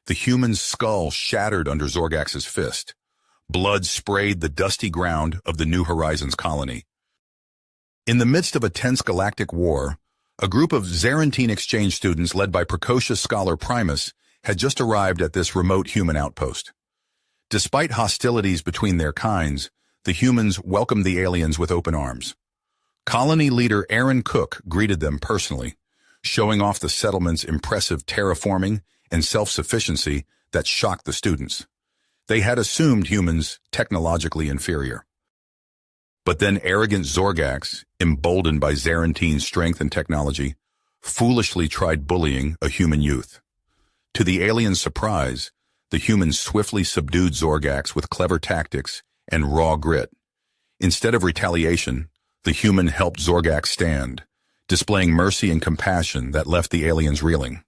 The human's skull shattered under Zorgax's fist. Blood sprayed the dusty ground of the New Horizons colony. In the midst of a tense galactic war, a group of Zarantine exchange students led by precocious scholar Primus had just arrived at this remote human outpost. Despite hostilities between their kinds, the humans welcomed the aliens with open arms. Colony leader Aaron Cook greeted them personally, showing off the settlement's impressive terraforming and self-sufficiency that shocked the students. They had assumed humans technologically inferior. But then arrogant Zorgax, emboldened by Zarantine's strength and technology, foolishly tried bullying a human youth. To the aliens' surprise, the humans swiftly subdued Zorgax with clever tactics and raw grit. Instead of retaliation, the human helped Zorgax stand, displaying mercy and compassion that left the aliens reeling.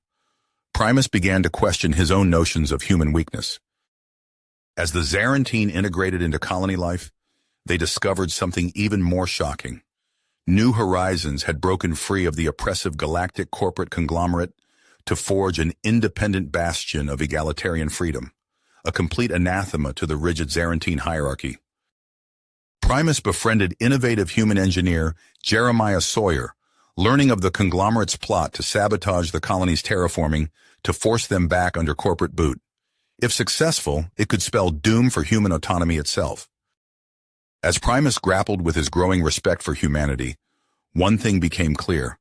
Primus began to question his own notions of human weakness. As the Zarantine integrated into colony life, they discovered something even more shocking. New Horizons had broken free of the oppressive galactic corporate conglomerate to forge an independent bastion of egalitarian freedom, a complete anathema to the rigid Zarantine hierarchy. Primus befriended innovative human engineer Jeremiah Sawyer, learning of the conglomerate's plot to sabotage the colony's terraforming to force them back under corporate boot. If successful, it could spell doom for human autonomy itself. As Primus grappled with his growing respect for humanity, one thing became clear.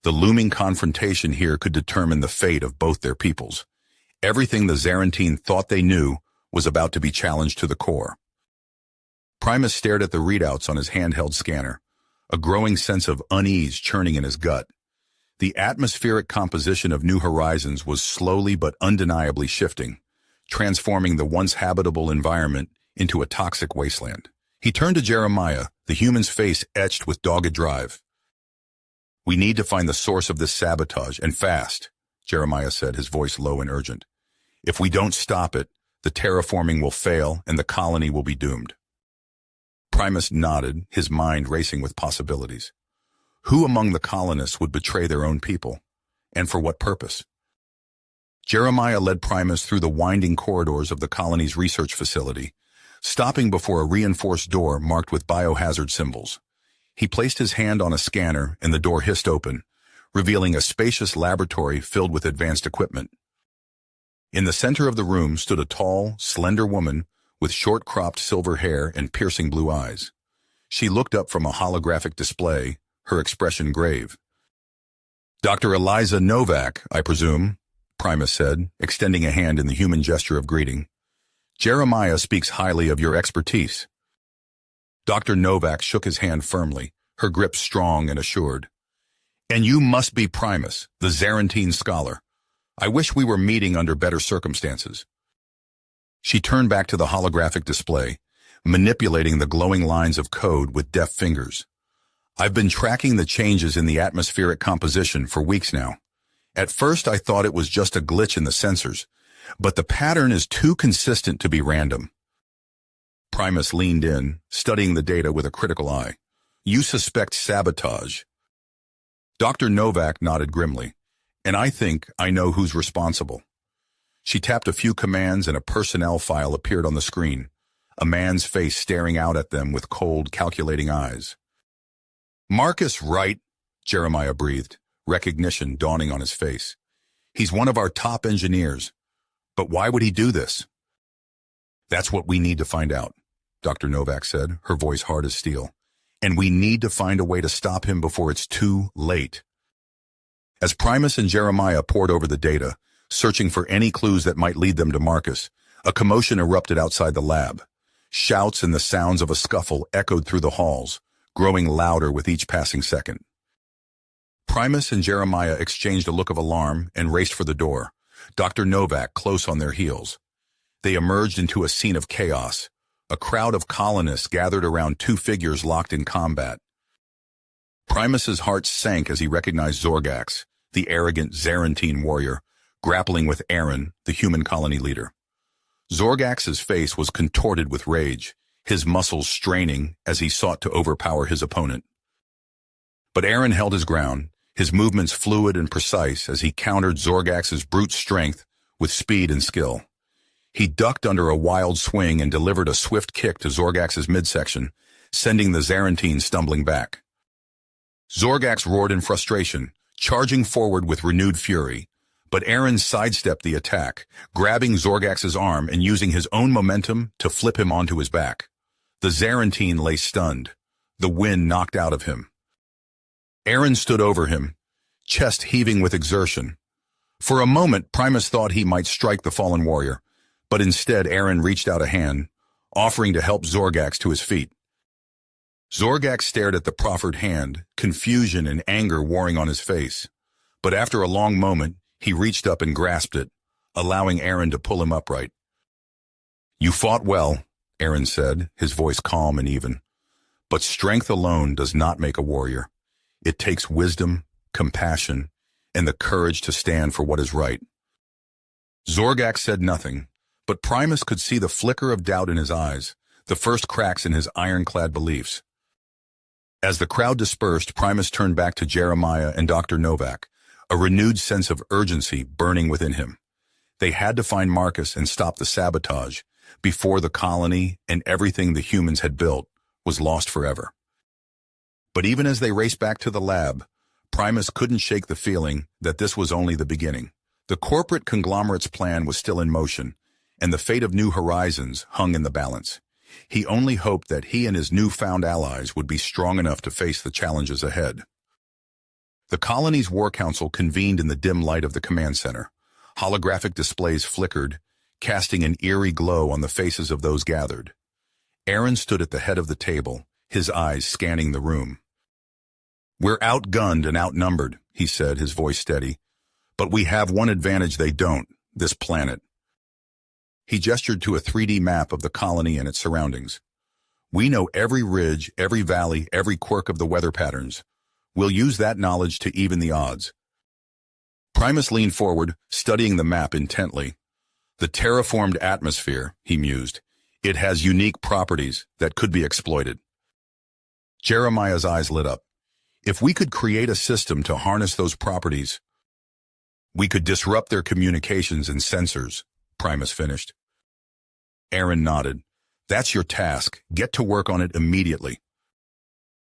The looming confrontation here could determine the fate of both their peoples. Everything the Zarantine thought they knew was about to be challenged to the core. Primus stared at the readouts on his handheld scanner, a growing sense of unease churning in his gut. The atmospheric composition of New Horizons was slowly but undeniably shifting, transforming the once habitable environment into a toxic wasteland. He turned to Jeremiah, the human's face etched with dogged drive. "We need to find the source of this sabotage, and fast," Jeremiah said, his voice low and urgent. "If we don't stop it, the terraforming will fail and the colony will be doomed." Primus nodded, his mind racing with possibilities. Who among the colonists would betray their own people? And for what purpose? Jeremiah led Primus through the winding corridors of the colony's research facility, stopping before a reinforced door marked with biohazard symbols. He placed his hand on a scanner and the door hissed open, revealing a spacious laboratory filled with advanced equipment. In the center of the room stood a tall, slender woman with short-cropped silver hair and piercing blue eyes. She looked up from a holographic display, her expression grave. "Dr. Eliza Novak, I presume," Primus said, extending a hand in the human gesture of greeting. "Jeremiah speaks highly of your expertise." Dr. Novak shook his hand firmly, her grip strong and assured. "And you must be Primus, the Zarantine scholar. I wish we were meeting under better circumstances." She turned back to the holographic display, manipulating the glowing lines of code with deft fingers. "I've been tracking the changes in the atmospheric composition for weeks now. At first I thought it was just a glitch in the sensors, but the pattern is too consistent to be random." Primus leaned in, studying the data with a critical eye. "You suspect sabotage." Dr. Novak nodded grimly. "And I think I know who's responsible." She tapped a few commands and a personnel file appeared on the screen, a man's face staring out at them with cold, calculating eyes. "Marcus Wright," Jeremiah breathed, recognition dawning on his face. "He's one of our top engineers. But why would he do this?" "That's what we need to find out," Dr. Novak said, her voice hard as steel. "And we need to find a way to stop him before it's too late." As Primus and Jeremiah pored over the data, searching for any clues that might lead them to Marcus, a commotion erupted outside the lab. Shouts and the sounds of a scuffle echoed through the halls, growing louder with each passing second. Primus and Jeremiah exchanged a look of alarm and raced for the door, Dr. Novak close on their heels. They emerged into a scene of chaos. A crowd of colonists gathered around two figures locked in combat. Primus's heart sank as he recognized Zorgax, the arrogant Zarantine warrior, grappling with Aaron, the human colony leader. Zorgax's face was contorted with rage, his muscles straining as he sought to overpower his opponent. But Aaron held his ground, his movements fluid and precise as he countered Zorgax's brute strength with speed and skill. He ducked under a wild swing and delivered a swift kick to Zorgax's midsection, sending the Zarantine stumbling back. Zorgax roared in frustration, charging forward with renewed fury, but Aaron sidestepped the attack, grabbing Zorgax's arm and using his own momentum to flip him onto his back. The Zarantine lay stunned, the wind knocked out of him. Aaron stood over him, chest heaving with exertion. For a moment, Primus thought he might strike the fallen warrior, but instead Aaron reached out a hand, offering to help Zorgax to his feet. Zorgax stared at the proffered hand, confusion and anger warring on his face. But after a long moment, he reached up and grasped it, allowing Aaron to pull him upright. "You fought well," Aaron said, his voice calm and even. "But strength alone does not make a warrior. It takes wisdom, compassion, and the courage to stand for what is right." Zorgax said nothing, but Primus could see the flicker of doubt in his eyes, the first cracks in his ironclad beliefs. As the crowd dispersed, Primus turned back to Jeremiah and Dr. Novak, a renewed sense of urgency burning within him. They had to find Marcus and stop the sabotage before the colony and everything the humans had built was lost forever. But even as they raced back to the lab, Primus couldn't shake the feeling that this was only the beginning. The corporate conglomerate's plan was still in motion, and the fate of New Horizons hung in the balance. He only hoped that he and his newfound allies would be strong enough to face the challenges ahead. The colony's war council convened in the dim light of the command center. Holographic displays flickered, casting an eerie glow on the faces of those gathered. Aaron stood at the head of the table, his eyes scanning the room. "We're outgunned and outnumbered," he said, his voice steady. "But we have one advantage they don't, this planet." He gestured to a 3D map of the colony and its surroundings. "We know every ridge, every valley, every quirk of the weather patterns. We'll use that knowledge to even the odds." Primus leaned forward, studying the map intently. "The terraformed atmosphere," he mused. "It has unique properties that could be exploited." Jeremiah's eyes lit up. "If we could create a system to harness those properties, we could disrupt their communications and sensors," Primus finished. Aaron nodded. "That's your task. Get to work on it immediately."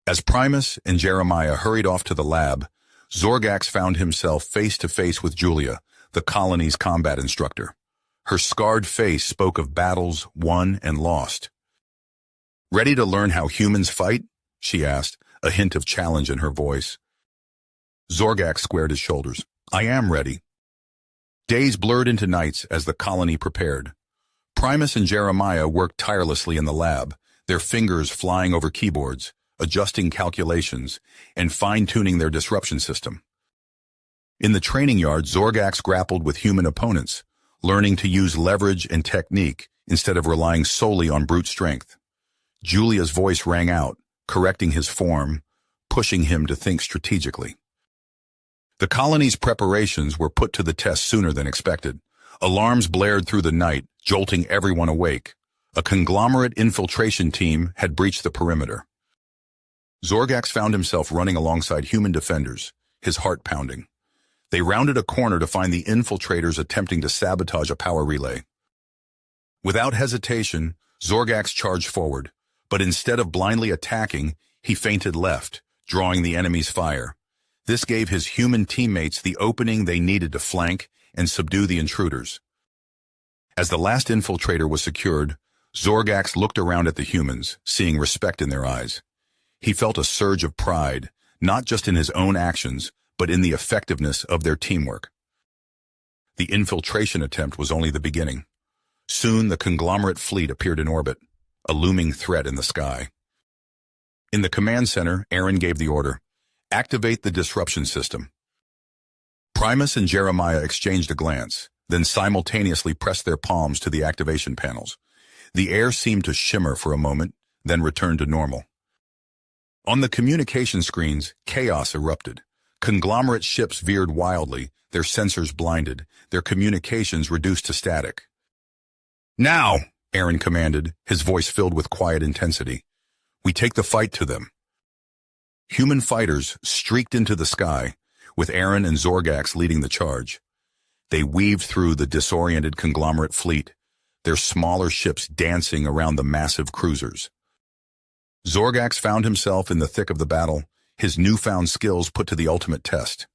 As Primus and Jeremiah hurried off to the lab, Zorgax found himself face to face with Julia, the colony's combat instructor. Her scarred face spoke of battles won and lost. "Ready to learn how humans fight?" she asked, a hint of challenge in her voice. Zorgax squared his shoulders. "I am ready." Days blurred into nights as the colony prepared. Primus and Jeremiah worked tirelessly in the lab, their fingers flying over keyboards, adjusting calculations, and fine-tuning their disruption system. In the training yard, Zorgax grappled with human opponents, learning to use leverage and technique instead of relying solely on brute strength. Julia's voice rang out, correcting his form, pushing him to think strategically. The colony's preparations were put to the test sooner than expected. Alarms blared through the night, jolting everyone awake. A conglomerate infiltration team had breached the perimeter. Zorgax found himself running alongside human defenders, his heart pounding. They rounded a corner to find the infiltrators attempting to sabotage a power relay. Without hesitation, Zorgax charged forward, but instead of blindly attacking, he feinted left, drawing the enemy's fire. This gave his human teammates the opening they needed to flank and subdue the intruders. As the last infiltrator was secured, Zorgax looked around at the humans, seeing respect in their eyes. He felt a surge of pride, not just in his own actions, but in the effectiveness of their teamwork. The infiltration attempt was only the beginning. Soon the conglomerate fleet appeared in orbit, a looming threat in the sky. In the command center, Aaron gave the order, "Activate the disruption system." Primus and Jeremiah exchanged a glance, then simultaneously pressed their palms to the activation panels. The air seemed to shimmer for a moment, then returned to normal. On the communication screens, chaos erupted. Conglomerate ships veered wildly, their sensors blinded, their communications reduced to static. "Now!" Aaron commanded, his voice filled with quiet intensity. "We take the fight to them." Human fighters streaked into the sky, with Aaron and Zorgax leading the charge. They weaved through the disoriented conglomerate fleet, their smaller ships dancing around the massive cruisers. Zorgax found himself in the thick of the battle, his newfound skills put to the ultimate test.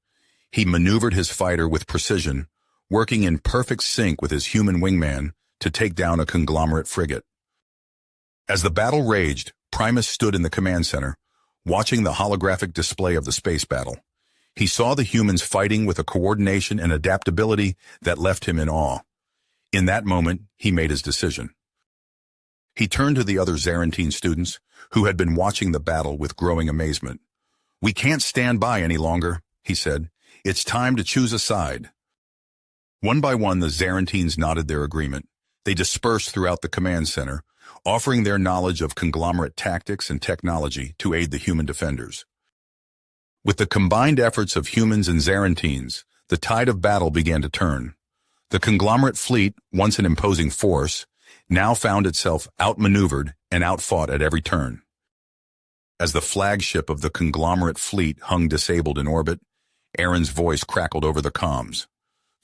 He maneuvered his fighter with precision, working in perfect sync with his human wingman to take down a conglomerate frigate. As the battle raged, Primus stood in the command center, watching the holographic display of the space battle. He saw the humans fighting with a coordination and adaptability that left him in awe. In that moment, he made his decision. He turned to the other Zarantine students, who had been watching the battle with growing amazement. "We can't stand by any longer," he said. "It's time to choose a side." One by one, the Zarantines nodded their agreement. They dispersed throughout the command center, offering their knowledge of conglomerate tactics and technology to aid the human defenders. With the combined efforts of humans and Zarantines, the tide of battle began to turn. The conglomerate fleet, once an imposing force, now found itself outmaneuvered and outfought at every turn. As the flagship of the conglomerate fleet hung disabled in orbit, Aaron's voice crackled over the comms.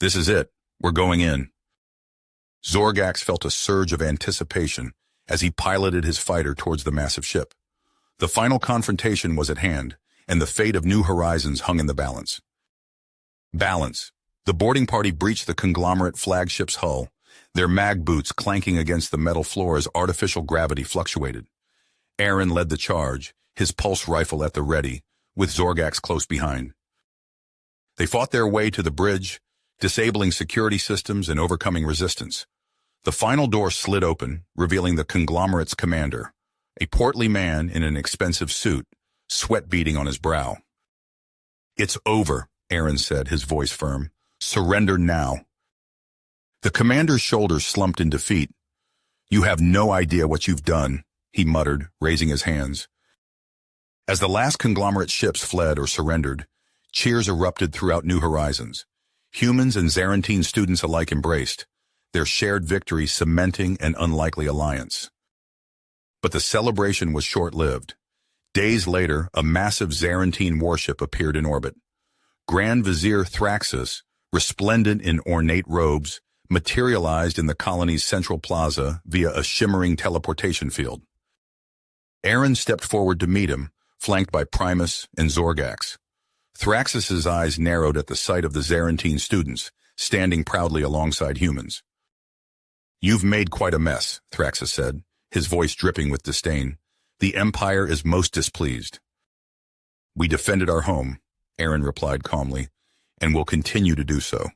"This is it. We're going in." Zorgax felt a surge of anticipation as he piloted his fighter towards the massive ship. The final confrontation was at hand, and the fate of New Horizons hung in the balance. Balance. The boarding party breached the conglomerate flagship's hull, their mag boots clanking against the metal floor as artificial gravity fluctuated. Aaron led the charge, his pulse rifle at the ready, with Zorgax close behind. They fought their way to the bridge, disabling security systems and overcoming resistance. The final door slid open, revealing the conglomerate's commander, a portly man in an expensive suit, sweat beading on his brow. "It's over," Aaron said, his voice firm. "Surrender now." The commander's shoulders slumped in defeat. "You have no idea what you've done," he muttered, raising his hands. As the last conglomerate ships fled or surrendered, cheers erupted throughout New Horizons. Humans and Zarantine students alike embraced, their shared victory cementing an unlikely alliance. But the celebration was short-lived. Days later, a massive Zarantine warship appeared in orbit. Grand Vizier Thraxus, resplendent in ornate robes, materialized in the colony's central plaza via a shimmering teleportation field. Aaron stepped forward to meet him, flanked by Primus and Zorgax. Thraxus's eyes narrowed at the sight of the Zarantine students, standing proudly alongside humans. "You've made quite a mess," Thraxus said, his voice dripping with disdain. "The Empire is most displeased." "We defended our home," Aaron replied calmly, "and will continue to do so."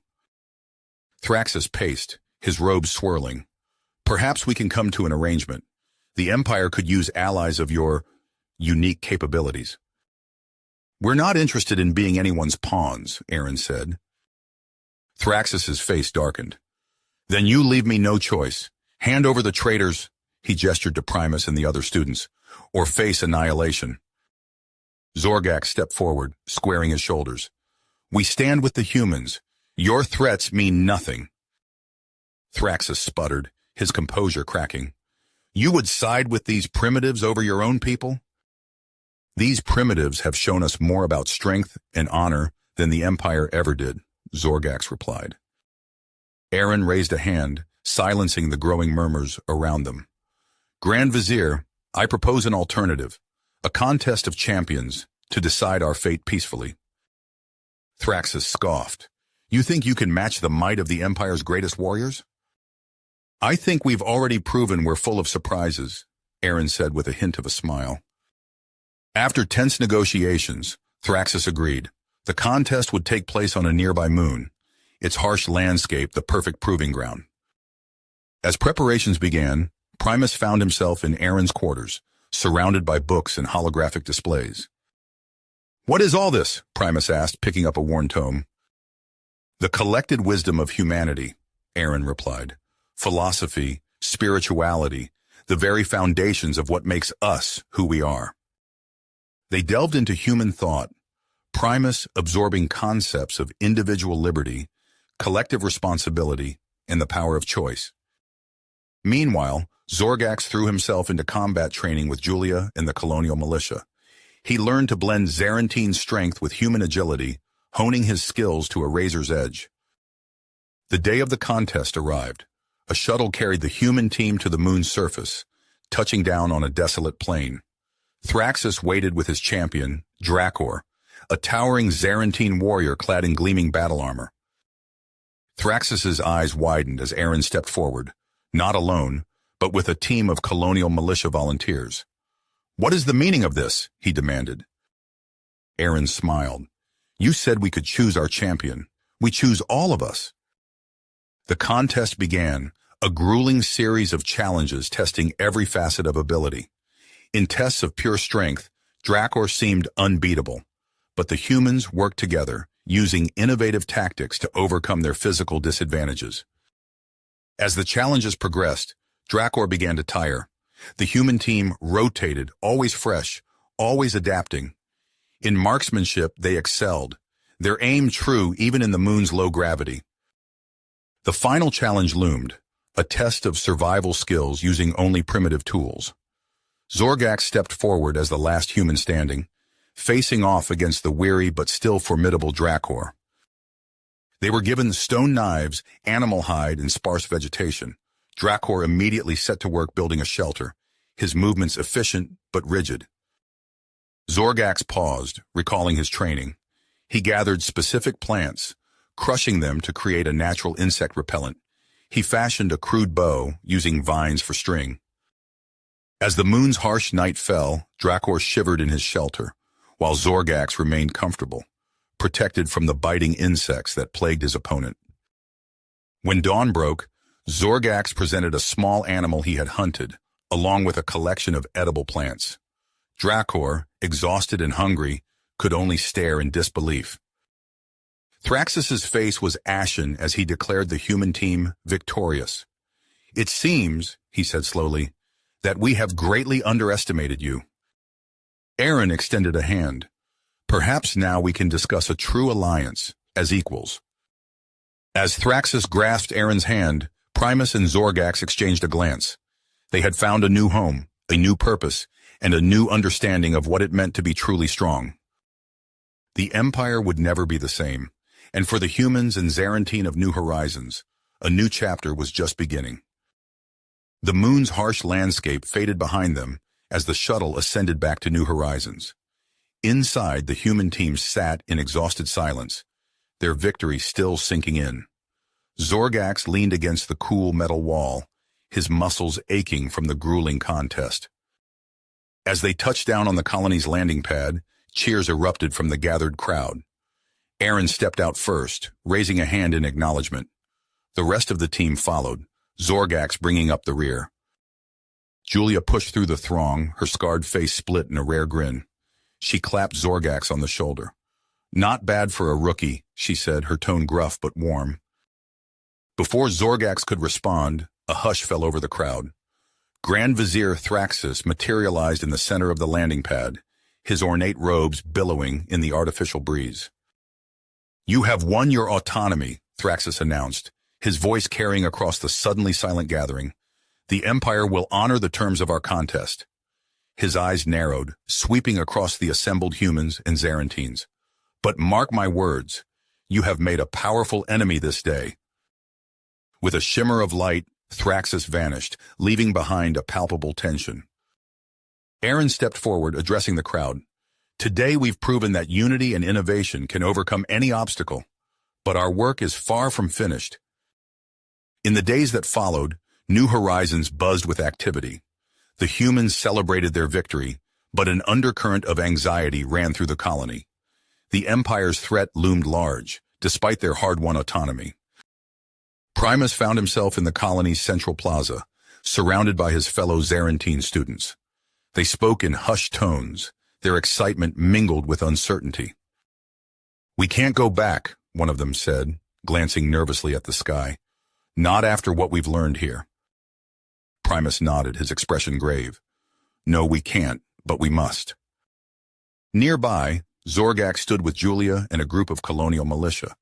Thraxus paced, his robes swirling. "Perhaps we can come to an arrangement. The Empire could use allies of your unique capabilities." "We're not interested in being anyone's pawns," Aaron said. Thraxus's face darkened. "Then you leave me no choice. Hand over the traitors," he gestured to Primus and the other students, "or face annihilation." Zorgax stepped forward, squaring his shoulders. "We stand with the humans. Your threats mean nothing." Thraxus sputtered, his composure cracking. "You would side with these primitives over your own people?" "These primitives have shown us more about strength and honor than the Empire ever did," Zorgax replied. Aaron raised a hand, silencing the growing murmurs around them. "Grand Vizier, I propose an alternative, a contest of champions to decide our fate peacefully." Thraxus scoffed. "You think you can match the might of the Empire's greatest warriors?" "I think we've already proven we're full of surprises," Aaron said with a hint of a smile. After tense negotiations, Thraxus agreed. The contest would take place on a nearby moon, its harsh landscape the perfect proving ground. As preparations began, Primus found himself in Aaron's quarters, surrounded by books and holographic displays. "What is all this?" Primus asked, picking up a worn tome. "The collected wisdom of humanity," Aaron replied. "Philosophy, spirituality, the very foundations of what makes us who we are." They delved into human thought, Primus absorbing concepts of individual liberty, collective responsibility, and the power of choice. Meanwhile, Zorgax threw himself into combat training with Julia and the colonial militia. He learned to blend Zarantine strength with human agility, honing his skills to a razor's edge. The day of the contest arrived. A shuttle carried the human team to the moon's surface, touching down on a desolate plain. Thraxus waited with his champion, Dracor, a towering Zarantine warrior clad in gleaming battle armor. Thraxus's eyes widened as Aaron stepped forward, not alone, but with a team of colonial militia volunteers. "What is the meaning of this?" he demanded. Aaron smiled. "You said we could choose our champion. We choose all of us." The contest began, a grueling series of challenges testing every facet of ability. In tests of pure strength, Dracor seemed unbeatable, but the humans worked together, using innovative tactics to overcome their physical disadvantages. As the challenges progressed, Dracor began to tire. The human team rotated, always fresh, always adapting. In marksmanship, they excelled, their aim true even in the moon's low gravity. The final challenge loomed, a test of survival skills using only primitive tools. Zorgax stepped forward as the last human standing, facing off against the weary but still formidable Dracor. They were given stone knives, animal hide, and sparse vegetation. Dracor immediately set to work building a shelter, his movements efficient but rigid. Zorgax paused, recalling his training. He gathered specific plants, crushing them to create a natural insect repellent. He fashioned a crude bow, using vines for string. As the moon's harsh night fell, Dracor shivered in his shelter, while Zorgax remained comfortable, protected from the biting insects that plagued his opponent. When dawn broke, Zorgax presented a small animal he had hunted, along with a collection of edible plants. Dracor, exhausted and hungry, could only stare in disbelief. Thraxus's face was ashen as he declared the human team victorious. "It seems," he said slowly, "that we have greatly underestimated you." Aaron extended a hand. "Perhaps now we can discuss a true alliance, as equals." As Thraxus grasped Aaron's hand, Primus and Zorgax exchanged a glance. They had found a new home, a new purpose, and a new understanding of what it meant to be truly strong. The Empire would never be the same, and for the humans and Zarantine of New Horizons, a new chapter was just beginning. The moon's harsh landscape faded behind them as the shuttle ascended back to New Horizons. Inside, the human team sat in exhausted silence, their victory still sinking in. Zorgax leaned against the cool metal wall, his muscles aching from the grueling contest. As they touched down on the colony's landing pad, cheers erupted from the gathered crowd. Aaron stepped out first, raising a hand in acknowledgement. The rest of the team followed, Zorgax bringing up the rear. Julia pushed through the throng, her scarred face split in a rare grin. She clapped Zorgax on the shoulder. "Not bad for a rookie," she said, her tone gruff but warm. Before Zorgax could respond, a hush fell over the crowd. Grand Vizier Thraxus materialized in the center of the landing pad, his ornate robes billowing in the artificial breeze. "You have won your autonomy," Thraxus announced, his voice carrying across the suddenly silent gathering. "The Empire will honor the terms of our contest." His eyes narrowed, sweeping across the assembled humans and Zarantines. "But mark my words, you have made a powerful enemy this day." With a shimmer of light, Thraxus vanished, leaving behind a palpable tension. Aaron stepped forward, addressing the crowd. "Today we've proven that unity and innovation can overcome any obstacle, but our work is far from finished." In the days that followed, New Horizons buzzed with activity. The humans celebrated their victory, but an undercurrent of anxiety ran through the colony. The Empire's threat loomed large, despite their hard-won autonomy. Primus found himself in the colony's central plaza, surrounded by his fellow Zarantine students. They spoke in hushed tones, their excitement mingled with uncertainty. "We can't go back," one of them said, glancing nervously at the sky. "Not after what we've learned here." Primus nodded, his expression grave. "No, we can't, but we must." Nearby, Zorgax stood with Julia and a group of colonial militia.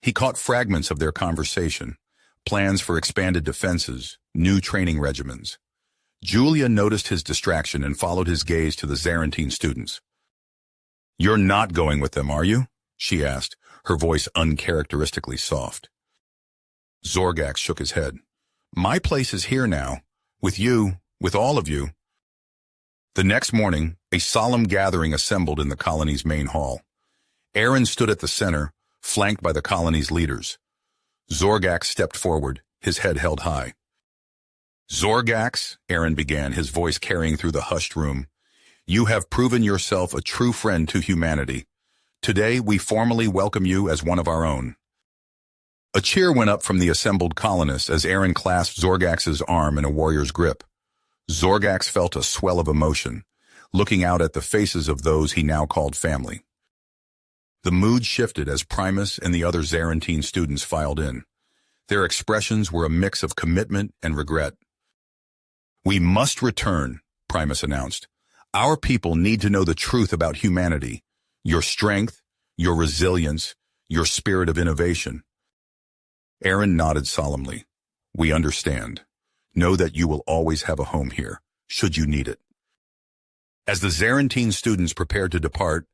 He caught fragments of their conversation, plans for expanded defenses, new training regimens. Julia noticed his distraction and followed his gaze to the Zarantine students. "You're not going with them, are you?" she asked, her voice uncharacteristically soft. Zorgax shook his head. My place is here now, with you, with all of you. The next morning, a solemn gathering assembled in the colony's main hall. Aaron stood at the center, flanked by the colony's leaders. Zorgax stepped forward, his head held high. Zorgax, Aaron began, his voice carrying through the hushed room, you have proven yourself a true friend to humanity. Today, we formally welcome you as one of our own. A cheer went up from the assembled colonists as Aaron clasped Zorgax's arm in a warrior's grip. Zorgax felt a swell of emotion, looking out at the faces of those he now called family. The mood shifted as Primus and the other Zarantine students filed in. Their expressions were a mix of commitment and regret. We must return, Primus announced. Our people need to know the truth about humanity, your strength, your resilience, your spirit of innovation. Aaron nodded solemnly. We understand. Know that you will always have a home here, should you need it. As the Zarantine students prepared to depart,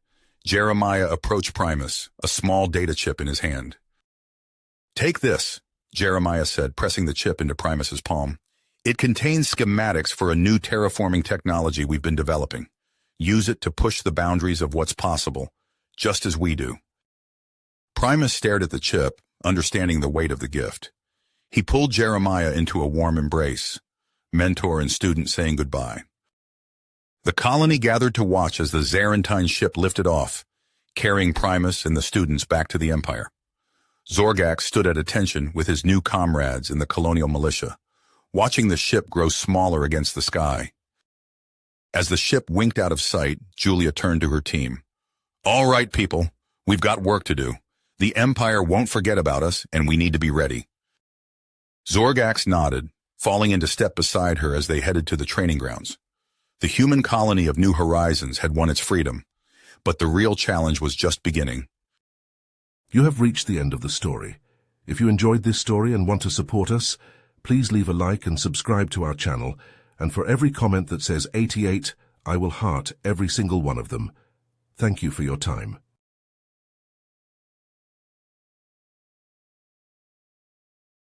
Jeremiah approached Primus, a small data chip in his hand. Take this, Jeremiah said, pressing the chip into Primus's palm. It contains schematics for a new terraforming technology we've been developing. Use it to push the boundaries of what's possible, just as we do. Primus stared at the chip, understanding the weight of the gift. He pulled Jeremiah into a warm embrace, mentor and student saying goodbye. The colony gathered to watch as the Zarantine ship lifted off, carrying Primus and the students back to the Empire. Zorgax stood at attention with his new comrades in the colonial militia, watching the ship grow smaller against the sky. As the ship winked out of sight, Julia turned to her team. All right, people, we've got work to do. The Empire won't forget about us, and we need to be ready. Zorgax nodded, falling into step beside her as they headed to the training grounds. The human colony of New Horizons had won its freedom, but the real challenge was just beginning. You have reached the end of the story. If you enjoyed this story and want to support us, please leave a like and subscribe to our channel, and for every comment that says 88, I will heart every single one of them. Thank you for your time.